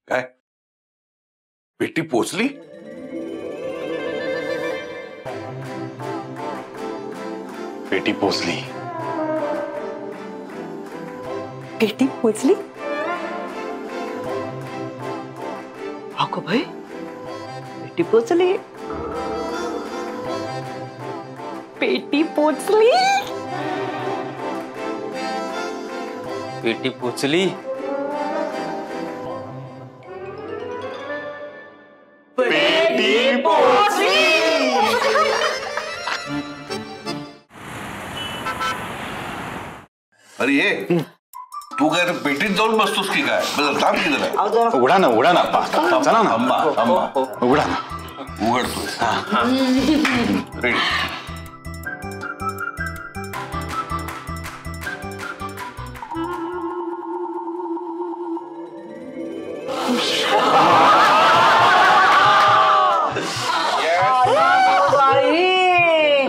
काय पेटी पोचली? पेटी पोचली. पेटी पोचली? अगो भाई, पेटी पोचली. पेटी पोचली. पेटी पोचली. पेटी पोचली. अरे ये तू काय पेटीत जाऊन बसतोस की काय? बरं थांब की जरा. उघडा ना अप्पा. चला ना. थांबा. उघडा ना. उघडतोय. रेडी.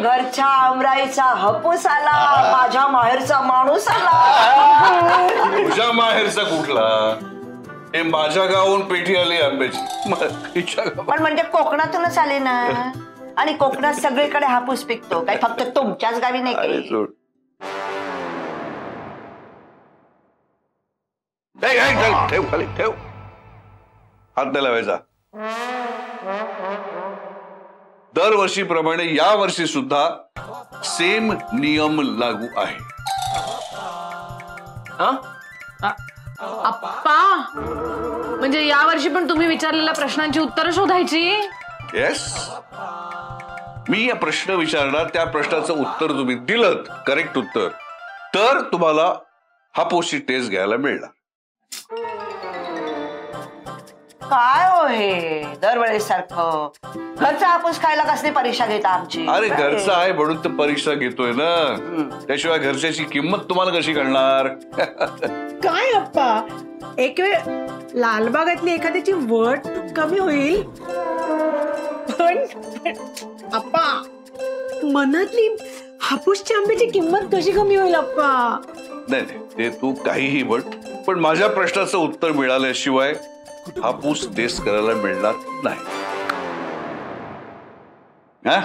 घरच्या आमराईचा हापूस आला, माझ्या माहेरचा माणूस आला. तुझ्या माहेरचा कुठला? हे माझ्या गावून पेटी आली आंब्याची. पण म्हणजे कोकणातूनच आले ना, आणि कोकणात सगळीकडे हापूस पिकतो, काही फक्त तुमच्याच गावी नाही. काही ठेव खाली ठेव. हात नाही लावायचा. दरवर्षीप्रमाणे या वर्षी सुद्धा सेम नियम लागू आहे. अप्पा, म्हणजे या वर्षी पण तुम्ही विचारलेल्या प्रश्नांची उत्तरं शोधायची? येस, मी या प्रश्न विचारणार, त्या प्रश्नाचं उत्तर तुम्ही दिलं, करेक्ट उत्तर, तर तुम्हाला हापूसची टेस्ट घ्यायला मिळणार. काय हो हे दरवेळेस सारखं? घरचा हापूस खायला कसली परीक्षा घेता आमची? अरे घरचा आहे म्हणून तर परीक्षा घेतोय ना, त्याशिवाय घरच्याची किंमत तुम्हाला कशी कळणार? काय अप्पा, एक वेळ लालबागातली एखाद्याची वट कमी होईल, पण अप्पा मनातली हापूसच्या आंब्याची किंमत कशी कमी होईल अप्पा? नाही ते तू काहीही म्हण, पण माझ्या प्रश्नाचं उत्तर मिळाल्याशिवाय हापूस टेस्ट करायला मिळणार नाही. हा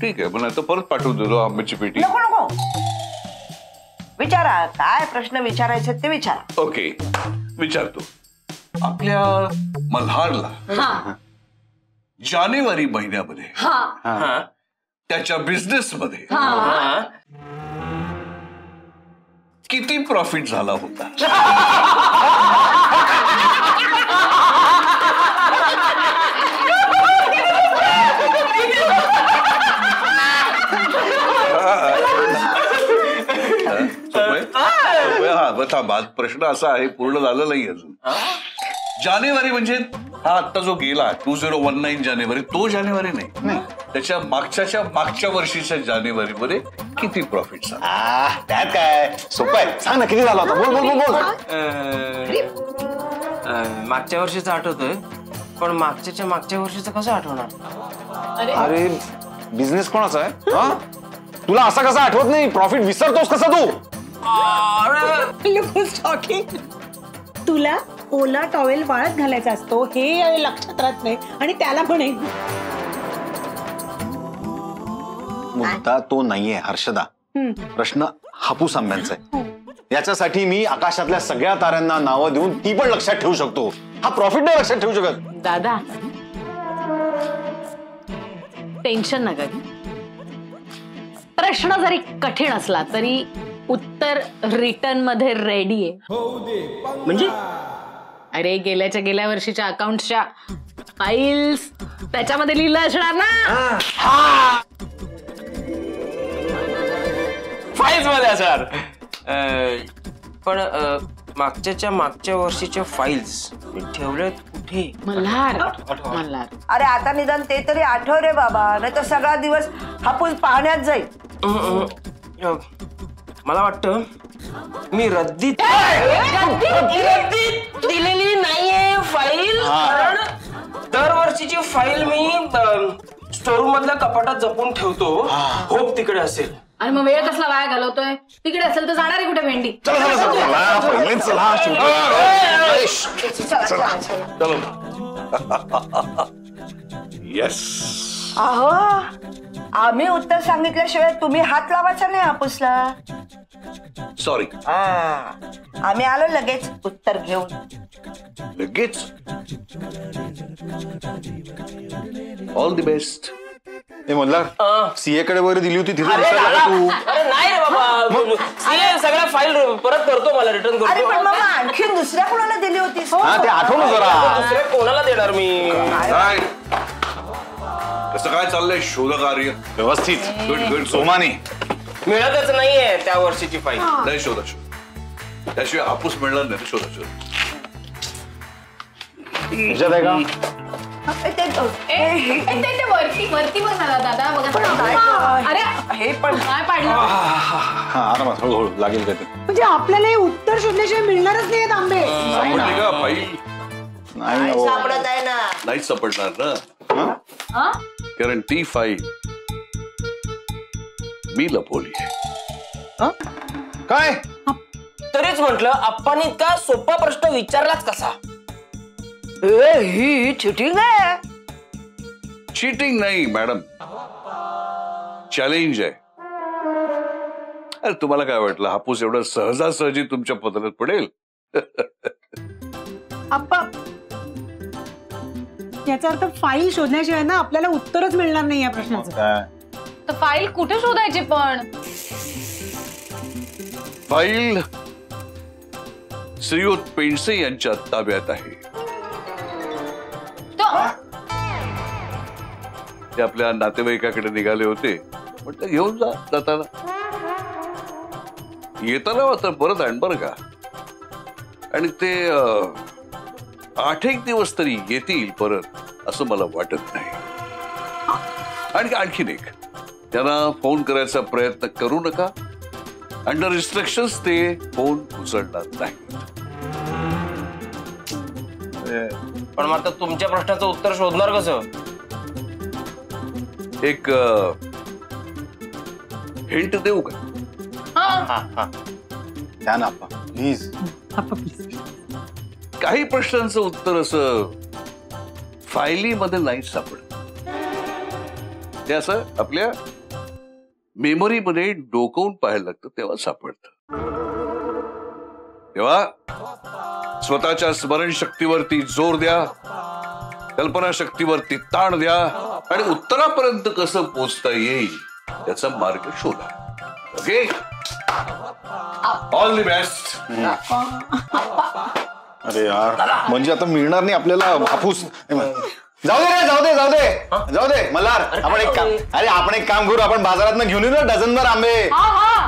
ठीक आहे, पण आता परत पाठवून देतो आंब्याची पेटी. नको नको, विचारा काय प्रश्न विचारायचे ते विचारा. ओके, विचारतो. आपल्या मल्हारला जानेवारी महिन्यामध्ये त्याच्या बिझनेस मध्ये किती प्रॉफिट झाला होता? हा प्रश्न असा आहे, पूर्ण झालं नाही अजून. जानेवारी म्हणजे हा आता जो गेला 2019 जानेवारी, तो जानेवारी नाही, त्याच्या मागच्या वर्षीच्या जानेवारीमध्ये किती प्रॉफिट झाला? त्यात काय सोपं आहे, सांग ना किती झाला होता? बोल बोल बोल. मागच्या वर्षीचं आठवतोय, पण मागच्या वर्षीचं कसं आठवणार? अरे बिझनेस कोणाचा आहे? तुला असा कसा आठवत नाही? प्रॉफिट विसरतोस कसा तू? तुला ओला टॉवेल वाळत घालायचा असतो हे लक्षात राहत नाही, आणि त्याला पण एक मुद्दा तो नाहीये हर्षदा. प्रश्न हापूस आंब्यांचा आहे. याच्यासाठी मी आकाशातल्या सगळ्या ताऱ्यांना नावं देऊन ती पण लक्षात ठेवू शकतो. हा प्रॉफिट नाही लक्षात ठेवू शकत. दादा टेन्शन नका घेऊ. प्रश्न जरी कठीण असला तरी उत्तर रिटर्न मध्ये रेडी आहे. म्हणजे अरे गेल्या वर्षीच्या अकाउंटच्या फाईल्स त्याच्यामध्ये लिहिलं असणार ना. फाईल्स मध्ये असणार. पण मागच्या वर्षीच्या फाईल्स ठेवल्यात कुठे? मल्हार. अरे आता निदान ते तरी आठव रे बाबा, नाही तर सगळा दिवस हापूस पाहण्यात जाईल. मला वाटतं मी रद्दीत दिलेली नाहीये फाईल, कारण दरवर्षीची फाईल मी स्टोरूम मधल्या कपाटात जपून ठेवतो. होप तिकडे असेल. आणि मग वेळ कसला वाया घालवतोय? तिकडे असेल तर जाणार आहे कुठे भेंडी? चलो येस. अहो आम्ही उत्तर सांगितल्याशिवाय तुम्ही हात लावायचा नाही हापूसला. सॉरी. आम्ही आलो लगेच उत्तर घेऊन. लगेच. All the best. हे मल्हार सीए कडे वगैरे दिली होती तिथे अरे विसरला का तू? अरे नाही रे बाबा, सीए सगळ्या फाईल परत करतो, मला रिटर्न अरे करतो. पण मामा आणखी दुसऱ्या कोणाला दिली होतीस? हा ते आठवण जरा. दुसऱ्या कोणाला देणार मी? काय कसं काय चाललंय शोध कार्य? व्यवस्थित. Good good. सोमानी मिळतच नाहीये त्या वर्षीची फाईल. नाही शोधा शोध. त्याशिवाय हापूस मिळणार नाही. शोधा शोध. तुझ्यात आहे का? ते वरती वरती बघ ना दादा, बघा. अरे हे पण काय पाडलं? हा आरामात हळूहळू लागेल का ते. म्हणजे आपल्याला हे उत्तर शोधल्याशिवाय मिळणारच नाहीत आंबे. सापडली का फाईल? नाही काय हो. सापडत आहे ना. नाहीच सापडणार ना, हा? कारण ती फाईल मी लपवली आहे. काय तरीच म्हटलं आप्पांनी इतका सोपा प्रश्न विचारलाच कसा? ही चिटिंग आहे. चीटिंग नाही मॅडम, चॅलेंज आहे. अरे तुम्हाला काय वाटलं हापूस एवढं सहजासहजी तुमच्या पदरात पडेल? आप्पा याचा अर्थ फाईल शोधण्याशिवाय ना आपल्याला उत्तरच मिळणार नाही या प्रश्नाचं. काय तर फाईल कुठे शोधायची पण? फाईल श्रीयुत पेंडसे यांच्या ताब्यात आहे. ते आपल्या नातेवाईकाकडे निघाले होते. म्हटलं घेऊन जा जाताना. येताना मात्र परत आण बरं का. आणि ते 8 दिवस तरी येतील परत असं मला वाटत नाही. आणि आणखीन एक, त्यांना फोन करायचा प्रयत्न करू नका. अंडर रिस्ट्रिक्शन्स ते फोन उचलणार नाही. पण मात्र तुमच्या प्रश्नाचं उत्तर शोधणार कसं? एक हिंट देऊ का? द्या ना आप्पा प्लीज. Appa please. काही प्रश्नांचं उत्तर असं फायलीमध्ये नाही सापडत. ते असं आपल्या मेमरीमध्ये डोकवून पाहायला लागतं तेव्हा सापडतं. तेव्हा स्वतःच्या स्मरणशक्तीवरती जोर द्या, कल्पनाशक्तीवरती ताण द्या आणि उत्तरापर्यंत कसं पोहोचता येईल त्याचा मार्ग शोधा. Okay, all the best. अरे यार म्हणजे आता मिळणार नाही आपल्याला हापूस. जाऊ दे रे, जाऊ दे जाऊ दे जाऊ दे मल्हार. आपण एक काम, अरे आपण एक काम करू, आपण बाजारात घेऊन येऊ ना डझनभर आंबे.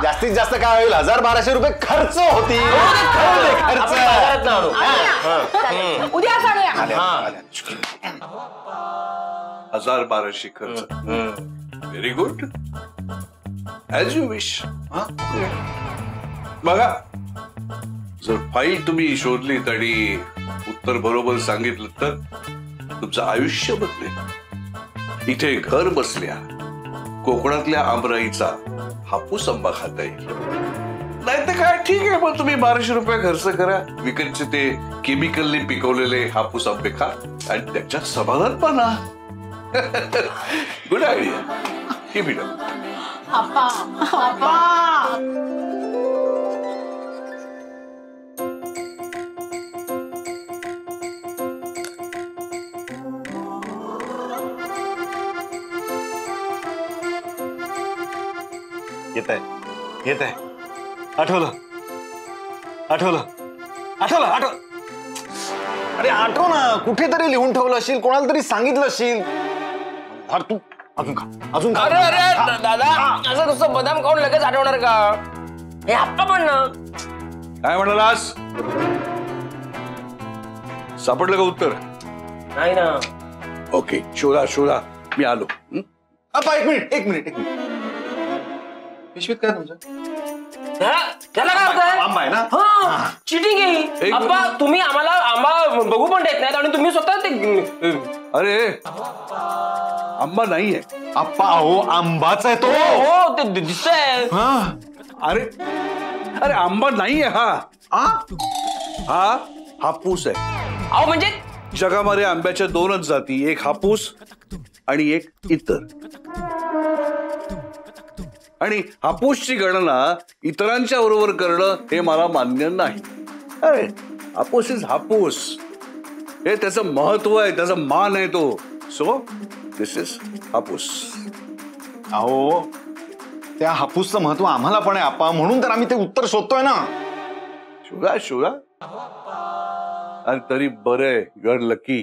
जास्तीत जास्त काय होईल, 1000-1200 रुपये खर्च होतील. खर्च उद्या सांगूया. 1000-1200 खर्च. Very good, as you wish. बघा, जर फाईल तुम्ही शोधलीत आणि उत्तर बरोबर सांगितलं तर तुमचं आयुष्य बदलेल. इथे घर बसल्या कोकणातल्या आमराईचा हापूस आंबा खाता येईल. नाही तर काय, ठीक आहे, मग तुम्ही 1200 रुपये खर्च करा, विकतचे ते केमिकलने पिकवलेले हापूस आंबे खा आणि त्याच्यात समाधान पाना. Good idea. Keep it up. Appa Appa येत आहे येत आहे. आठवलं आठवलं आठवलं आठव. अरे आठव ना, कुठेतरी लिहून ठेवलं असेल, कोणाला तरी सांगितलं असेल. अरे तू अजून खा, अजून खा. अरे अरे दादा, असं नुसतं बदाम खाऊन लगेच आठवणार का? हे आप्पा पण ना. काय म्हणालास? सापडलं का उत्तर? नाही ना. ओके, शोधा शोधा, मी आलो. अप्पा एक मिनिट एक मिनिट एक मिनिट. पिशवीत काय तुमचं? त्याला काय होतंय? आंबा आहे ना? चिटिंग आहे. एक आप्पा तुम्ही आम्हाला आंबा बघू पण देत नाहीत आणि तुम्ही स्वतः ते अरे आंबा नाहीये. आप्पा अहो आंबाच आहे तो. हो ते दिसतंय. हा. अरे अरे आंबा नाहीये हा. आ? हा हापूस आहे. अहो म्हणजे जगामध्ये आंब्याच्या दोनच जाती, एक हापूस आणि एक इतर. आणि हापूसची गणना इतरांच्या बरोबर करणं हे मला मान्य नाही. अरे हापूस इज हापूस, हे त्याचं महत्व आहे, त्याचा मान आहे तो. सो दिस इज हापूस. अहो त्या हापूसचं महत्व आम्हाला पण आहे आप्पा, म्हणून तर आम्ही ते उत्तर शोधतोय ना. Suga Suga. आणि तरी बरंय, यू आर लकी.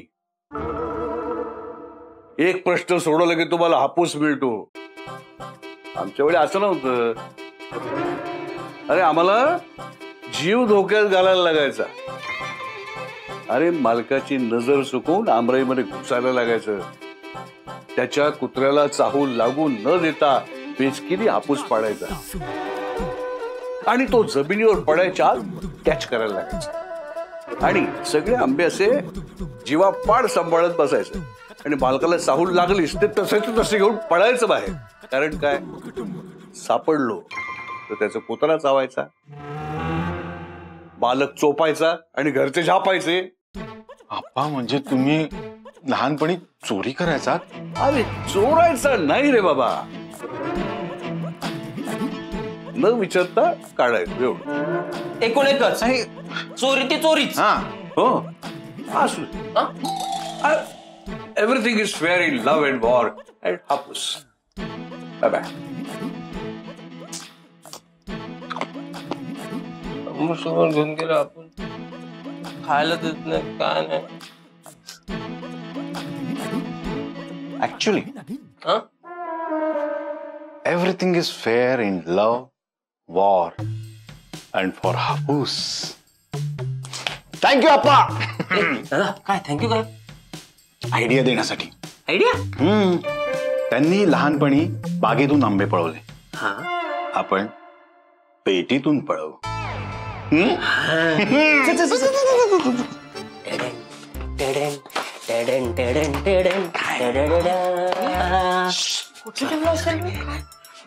एक प्रश्न सोडवला की तुम्हाला हापूस मिळतो. आमच्या वेळी असं नव्हतं. अरे आम्हाला जीव धोक्यात घालायला लागायचा. अरे मालकाची नजर चुकवून आमराईमध्ये घुसायला लागायचं. त्याच्या कुत्र्याला चाहूल लागू न देता बेचकिरी हापूस पाडायचा आणि तो जमिनीवर पडायच्या आत कॅच करायला लागायचा. आणि सगळे आंबे असे जीवापाड सांभाळत बसायचे. आणि मालकाला चाहूल लागलीच ते तसे घेऊन पडायचं बाहेर. कारण काय, सापडलो तर त्याचा कुत्रा चावायचा, मालक चोपायचा आणि घरचे झापायचे. आप्पा म्हणजे तुम्ही लहानपणी चोरी करायचा? अरे चोरायचा नाही रे बाबा, न विचारता काढायचं एवढं. एकूण एकच चोरी ती चोरीच. हा. हो असू. Everything is fair in love and war and हापूस. Bye bye. सोबत घेऊन गेलो आपण, खायला देत नाही काय नाही. ऍक्च्युली हा? Everything is fair in love, war and for हापूस. थँक्यू आप्पा दादा काय थँक्यू काय आयडिया देण्यासाठी. आयडिया? त्यांनी लहानपणी बागेतून आंबे पळवले, हा आपण पेटीतून पळवू.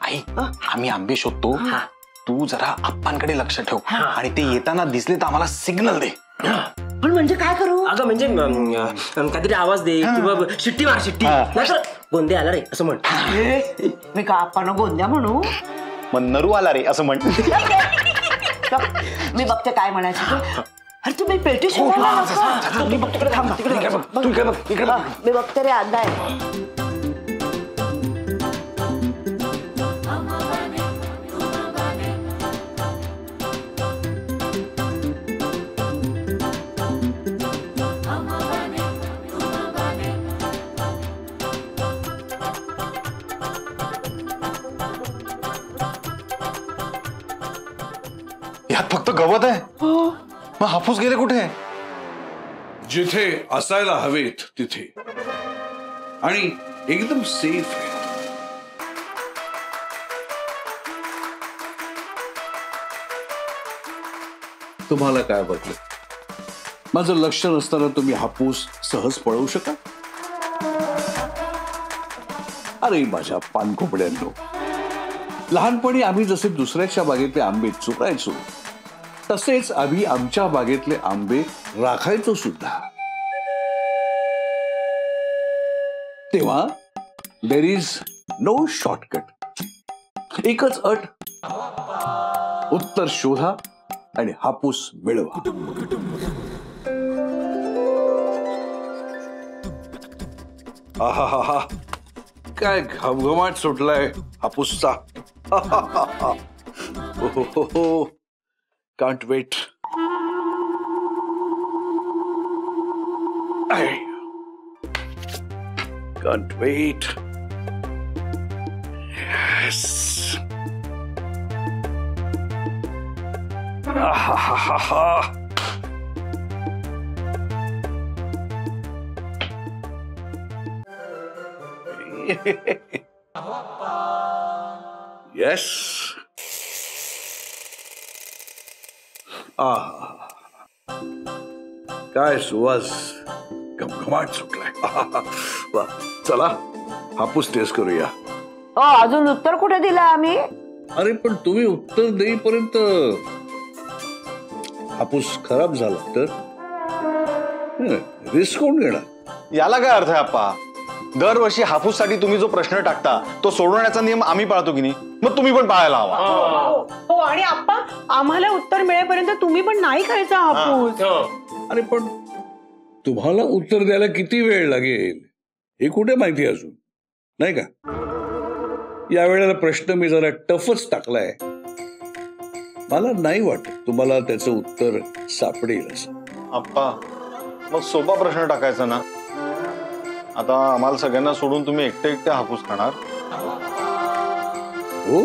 आई आम्ही आंबे शोधतो, तू जरा आप्पांकडे लक्ष ठेव आणि ते येताना दिसले तर आम्हाला सिग्नल दे. पण म्हणजे काय करू? अगं म्हणजे काहीतरी आवाज दे किंवा शिट्टी मार, शिट्टी नाहीतर गोंदे आला रे असं म्हण. मी का आपण गोंद्या म्हणू? मग नरू आला रे असं म्हण. मी बघते काय म्हणायचं ते. अरे तुम्ही पेटी शिकायला नको. मी बघ तिकडे थांब, तिकडे बघ, तू इकडे बघ, इकडे बघ. मी बघते रे अंदाय. यात फक्त गवत आहे, मग हापूस गेले कुठे? जिथे असायला हवेत तिथे, आणि एकदम सेफ आहे. तुम्हाला काय वाटलं? माझं लक्ष नसताना तुम्ही हापूस सहज पळवू शका? अरे माझ्या पानखोपड्यांनो, लहानपणी आम्ही जसे दुसऱ्याच्या बागेतले आंबे चोरायचो, तसेच आम्ही आमच्या बागेतले आंबे राखायचो सुद्धा. तेव्हा देर इज नो शॉर्टकट. एकच अट, उत्तर शोधा आणि हापूस मिळवा. आहा, काय घमघमाट सुटलाय हापूसचा. Can't wait. Can't wait. Yes. Yes. काय सुवास घमघमाट सुटलाय. वा, चला हापूस टेस्ट करूया. अजून उत्तर कुठे दिलं आम्ही? अरे पण तुम्ही उत्तर देईपर्यंत हापूस खराब झाला तर रिस्क कोण घेणार? याला काय अर्थ आहे आप्पा? दरवर्षी हापूस साठी तुम्ही जो प्रश्न टाकता तो सोडवण्याचा नियम आम्ही पाळतो की नाही, मग तुम्ही पण पाळायला हवा. हो आणि आप्पा आम्हाला उत्तर मिळेपर्यंत तुम्ही पण नाही खायचा हापूस. अरे पण तुम्हाला उत्तर द्यायला किती वेळ लागेल हे कुठे माहिती अजून, नाही का? या वेळेला प्रश्न मी जरा टफच टाकलाय. मला नाही वाटत तुम्हाला त्याचं उत्तर सापडेल असं. आप्पा मग सोपा प्रश्न टाकायचा ना. आता आम्हाला सगळ्यांना सोडून तुम्ही एकटे एकटे हापूस खाणार? हो.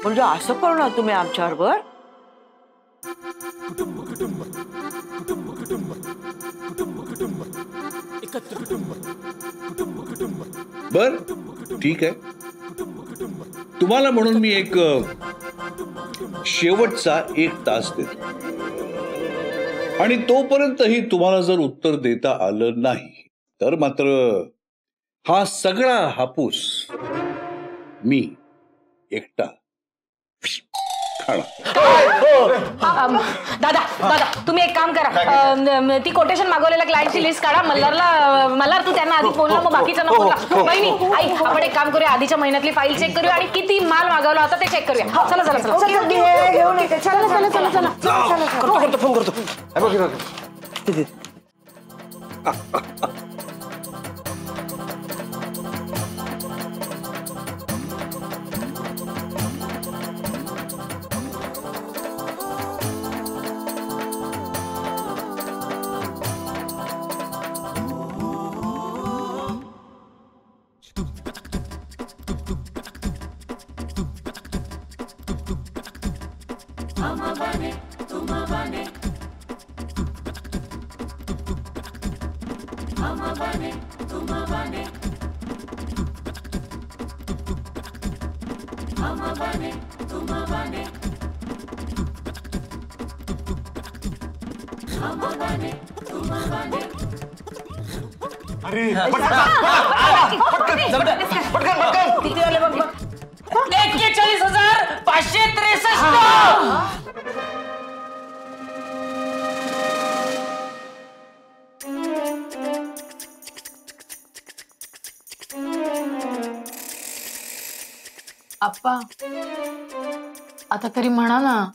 म्हणजे असं करणार तुम्ही आमच्याबरोबर? बर ठीक आहे. तुम्हाला म्हणून मी एक शेवटचा 1 तास देतो आणि तोपर्यंतही तुम्हाला जर उत्तर देता आलं नाही तर मात्र हा सगळा हापूस मी एकटा दादा तुम्ही एक काम करा, ती कोटेशन मागवलेल्या क्लायंटची लिस्ट काढा. मल्हार तू त्यांना आधी बोलला, मग बाकीचं बोलला. बहिणी आई, आपण एक काम करूया, आधीच्या महिन्यातली फाईल चेक करूया आणि किती माल मागवला होता ते चेक करूया. चला चला चला घेऊन येते. चला चला चला चला. करतो फोन करतो. किती झाले बघ? 41,563. आप्पा आता तरी म्हणा ना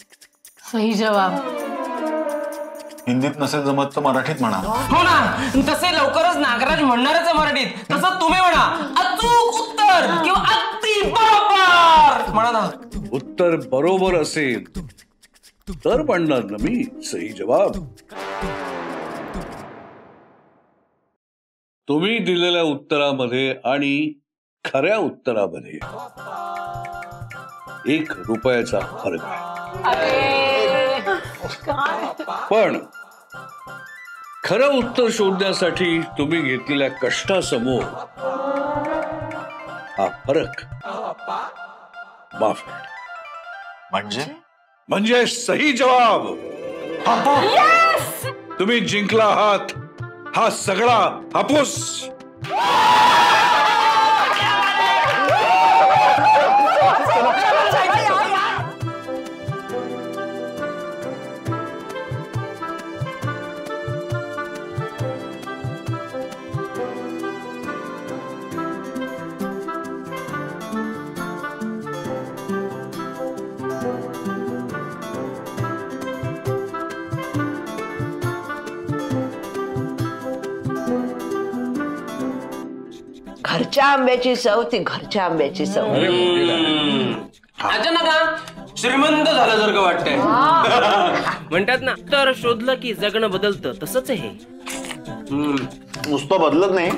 सही जवाब. हिंदीत नसेल जमत तर मराठीत म्हणा. हो ना, तसे लवकरच नागराज म्हणणारच आहे मराठीत. तसं तुम्ही म्हणा अचूक उत्तर किंवा अगदी बरोबर म्हणा ना. उत्तर बरोबर असेल तर म्हणणार ना मी सही जवाब. तुम्ही दिलेल्या उत्तरामध्ये आणि खऱ्या उत्तरामध्ये 1 रुपयाचा फरक आहे. पण खरं उत्तर शोधण्यासाठी तुम्ही घेतलेल्या कष्टासमोर हा फरक माफ आहे. म्हणजे सही जवाब. तुम्ही जिंकला आहात हा सगळा हापूस. घरच्या आंब्याची चव ती घरच्या आंब्याची चव. अचानक श्रीमंत झाल्यासारखं वाटतंय. म्हणतात ना, तर शोधलं की जगणं बदलतं, तसंच आहे. नुसतं बदलत नाही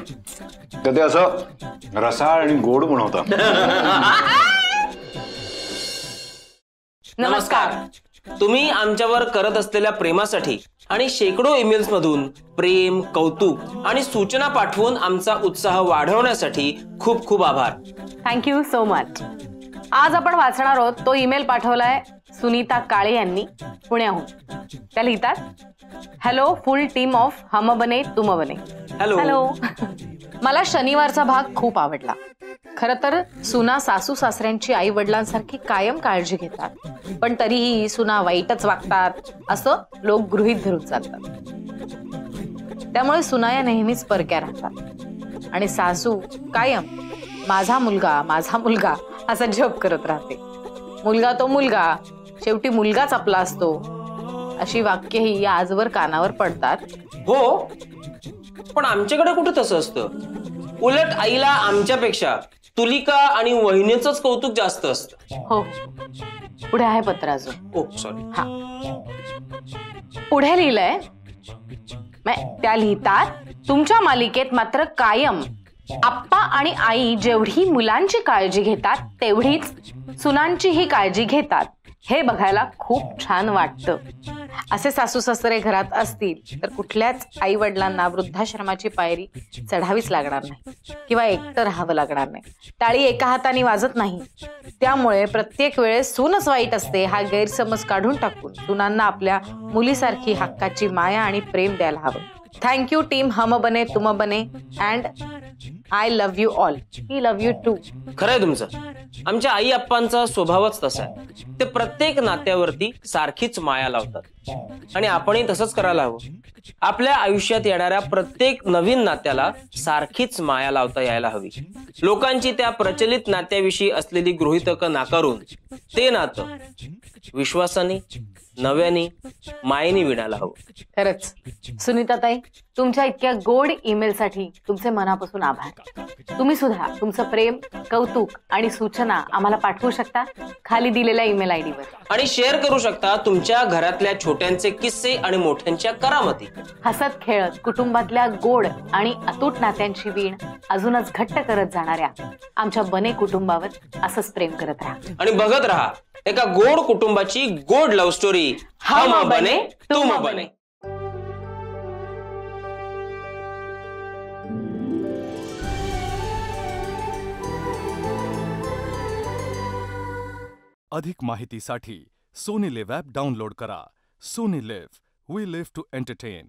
तर ते असं रसाळ आणि गोड बनवतं. नमस्कार. तुम्ही आमच्यावर करत असलेल्या प्रेमासाठी आणि शेकडो ईमेल्स मधून प्रेम, कौतुक आणि सूचना पाठवून आमचा उत्साह वाढवण्यासाठी खूप खूप आभार. Thank you so much. आज आपण वाचणार आहोत तो ईमेल पाठवलाय सुनीता काळे यांनी पुण्याहून. त्या लिहितात, हॅलो फुल टीम ऑफ हम बने तुम बने. हॅलो. हॅलो. मला शनिवारचा भाग खूप आवडला. खरं तर सुना सासू सासऱ्यांची आई वडिलांसारखी कायम काळजी घेतात, पण तरीही सुना वाईटच वागतात असं लोक गृहीत धरून चालतात. त्यामुळे सुना या नेहमीच परक्या राहतात आणि सासू कायम माझा मुलगा असा जप करत राहते. मुलगा तो मुलगा, शेवटी मुलगाच आपला असतो, अशी वाक्यही आजवर कानावर पडतात. हो, पण आमच्याकडे कुठे तसं असतं. उलट आईला आमच्यापेक्षा तुलिका आणि वहिनीचंच कौतुक जास्त असतं. हो, पुढे आहे पत्र अजून. ओ सॉरी. हा, पुढे लिहिलंय, त्या लिहितात, तुमच्या मालिकेत मात्र कायम आप्पा आणि आई जेवढी मुलांची काळजी घेतात तेवढीच सुनांचीही काळजी घेतात. हे बघायला खूप छान वाटतं. असे सासू सासरे घरात असतील तर कुठल्याच आई वडिलांना वृद्धाश्रमाची पायरी चढावीच लागणार नाही किंवा एकटं राहावं लागणार नाही. टाळी एका हाताने वाजत नाही. त्यामुळे प्रत्येक वेळेस सूनच वाईट असते हा गैरसमज काढून टाकून सुनांना आपल्या मुलीसारखी हक्काची माया आणि प्रेम द्यायला हवं. Thank you team Hum Bane Tum Bane and I love you all. मी लव्ह यू टू. खरंय तुमचं. आमच्या आई अप्पांचा स्वभावच तसा आहे. ते प्रत्येक नात्यावरती सारखीच माया लावतात आणि आपणही तसंच करायला हवं. आपल्या आयुष्यात येणाऱ्या प्रत्येक नवीन नात्याला सारखीच माया लावता यायला हवी. लोकांची त्या प्रचलित नात्याविषयी असलेली गृहीतकं नाकारून ते नातं विश्वासाने, नव्याने, मायेने विणायला हवं. खरंच सुनीताताई, तुमच्या इतक्या गोड ईमेलसाठी तुमचे मनापासून आभार. तुम्ही सुद्धा तुमचं प्रेम, कौतुक आणि सूचना आम्हाला पाठवू शकता खाली दिलेल्या ईमेल आयडी वर. आणि शेअर करू शकता तुमच्या घरातल्या छोट्यांचे किस्से आणि मोठ्यांच्या करामती. हसत खेळत कुटुंबातल्या गोड आणि अतूट नात्यांची वीण अजूनच घट्ट करत जाणाऱ्या आमच्या बने कुटुंबावर असंच प्रेम करत राहा आणि बघत राहा एका गोड कुटुंबाची गोड लव्ह स्टोरी. हम बने तुम बने. अधिक माहितीसाठी सोनी लिव्ह ॲप डाउनलोड करा. Sony Liv, we live to entertain.